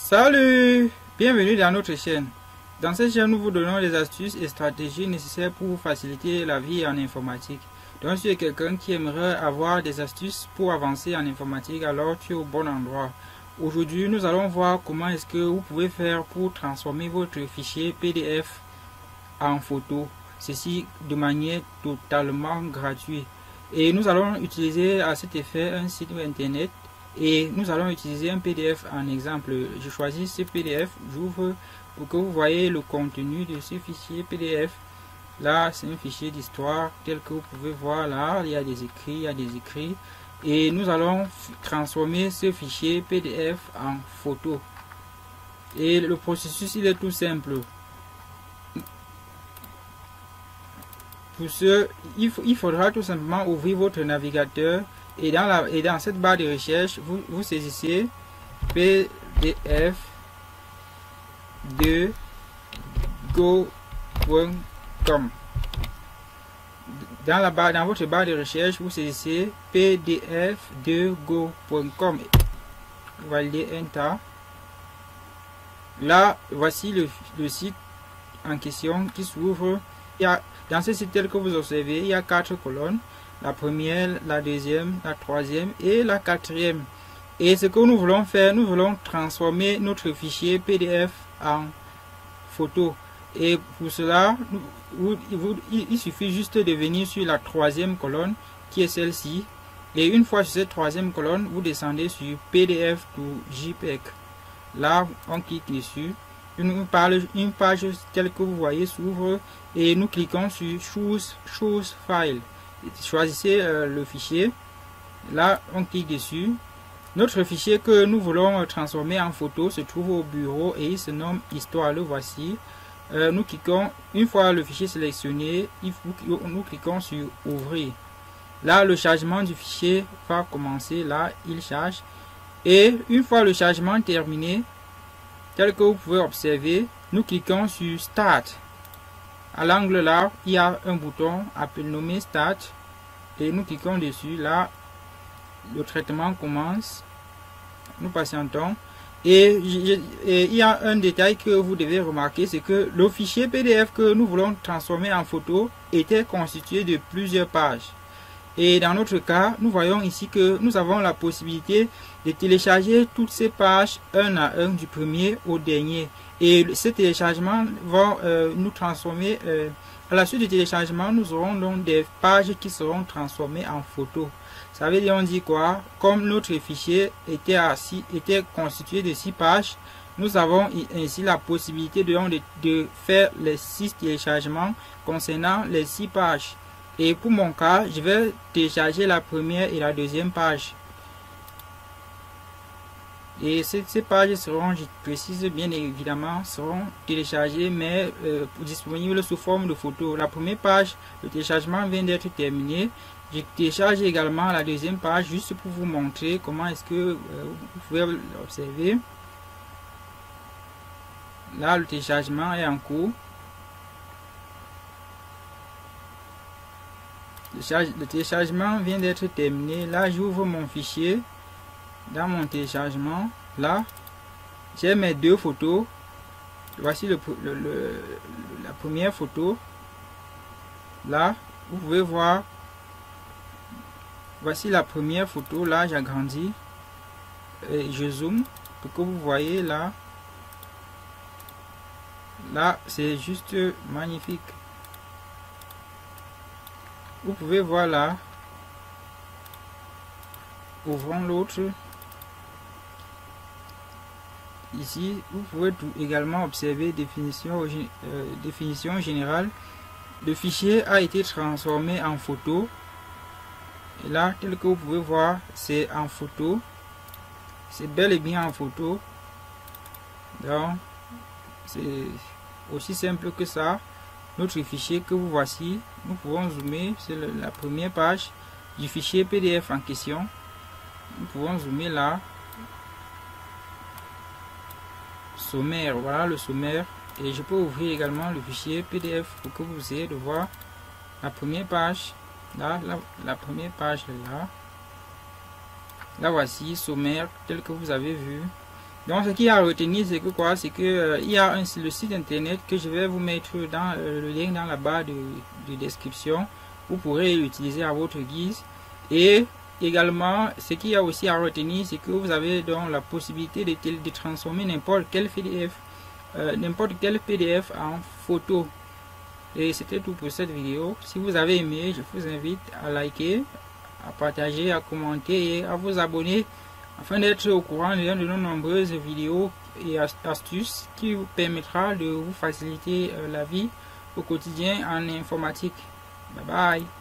Salut! Bienvenue dans notre chaîne. Dans cette chaîne, nous vous donnons des astuces et stratégies nécessaires pour vous faciliter la vie en informatique. Donc, si tu es quelqu'un qui aimerait avoir des astuces pour avancer en informatique, alors tu es au bon endroit. Aujourd'hui, nous allons voir comment est-ce que vous pouvez faire pour transformer votre fichier PDF en photo. Ceci de manière totalement gratuite. Et nous allons utiliser à cet effet un site internet. Et nous allons utiliser un PDF en exemple. Je choisis ce PDF, j'ouvre pour que vous voyez le contenu de ce fichier PDF. Là, c'est un fichier d'histoire tel que vous pouvez voir là. Il y a des écrits, Et nous allons transformer ce fichier PDF en photo. Et le processus, il est tout simple. Pour ce, il faudra tout simplement ouvrir votre navigateur. Et dans cette barre de recherche, vous saisissez pdf de go.com. Dans votre barre de recherche, vous saisissez pdf de go.com. Validez Enter. Là, voici le site en question qui s'ouvre. Dans ce site tel que vous observez, il y a 4 colonnes. La première, la deuxième, la troisième et la quatrième. Et ce que nous voulons faire, nous voulons transformer notre fichier PDF en photo. Et pour cela, il suffit juste de venir sur la troisième colonne qui est celle-ci. Et une fois sur cette troisième colonne, vous descendez sur PDF to JPEG. Là, on clique dessus. Une page telle que vous voyez s'ouvre et nous cliquons sur Choose File. Choisissez le fichier. Là, on clique dessus. Notre fichier que nous voulons transformer en photo se trouve au bureau et il se nomme Histoire. Le voici. Nous cliquons, une fois le fichier sélectionné, nous cliquons sur Ouvrir. Là, le chargement du fichier va commencer. Là, il charge. Et une fois le chargement terminé, tel que vous pouvez observer, nous cliquons sur Start. À l'angle là, il y a un bouton nommé Start et nous cliquons dessus. Là, le traitement commence. Nous patientons. Et il y a un détail que vous devez remarquer, c'est que le fichier PDF que nous voulons transformer en photo était constitué de plusieurs pages. Et dans notre cas, nous voyons ici que nous avons la possibilité de télécharger toutes ces pages un à un du premier au dernier. Et ce téléchargement va nous transformer. À la suite du téléchargement, nous aurons donc des pages qui seront transformées en photos. Ça veut dire, on dit quoi? Comme notre fichier était constitué de 6 pages, nous avons ainsi la possibilité de faire les 6 téléchargements concernant les 6 pages. Et pour mon cas, je vais télécharger la première et la deuxième page. Et ces pages seront, je précise bien évidemment, seront téléchargées mais disponibles sous forme de photo. La première page, le téléchargement vient d'être terminé. Je télécharge également la deuxième page juste pour vous montrer comment est-ce que vous pouvez l'observer. Là, le téléchargement est en cours. Le téléchargement vient d'être terminé. Là, j'ouvre mon fichier. Dans mon téléchargement, là, j'ai mes 2 photos. Voici la première photo. Là, vous pouvez voir. Voici la première photo. Là, j'agrandis. Et je zoome pour que vous voyez là. Là, c'est juste magnifique. Vous pouvez voir là. Ouvrons l'autre. Ici, vous pouvez également observer définition générale. Le fichier a été transformé en photo. Et là, tel que vous pouvez voir, c'est en photo. C'est bel et bien en photo. Donc, c'est aussi simple que ça. Notre fichier que vous voici, nous pouvons zoomer. C'est la première page du fichier PDF en question. Nous pouvons zoomer là. Sommaire, voilà le sommaire. Et je peux ouvrir également le fichier PDF pour que vous ayez de voir la première page. Là, la première page là. Là voici, sommaire, tel que vous avez vu. Donc ce qu'il y a à retenir, c'est que quoi? C'est que il y a le site internet que je vais vous mettre dans le lien dans la barre de description. Vous pourrez l'utiliser à votre guise. Et également, ce qu'il y a aussi à retenir, c'est que vous avez donc la possibilité de transformer n'importe quel PDF en photo. Et c'était tout pour cette vidéo. Si vous avez aimé, je vous invite à liker, à partager, à commenter et à vous abonner afin d'être au courant de nos nombreuses vidéos et astuces qui vous permettra de vous faciliter la vie au quotidien en informatique. Bye bye.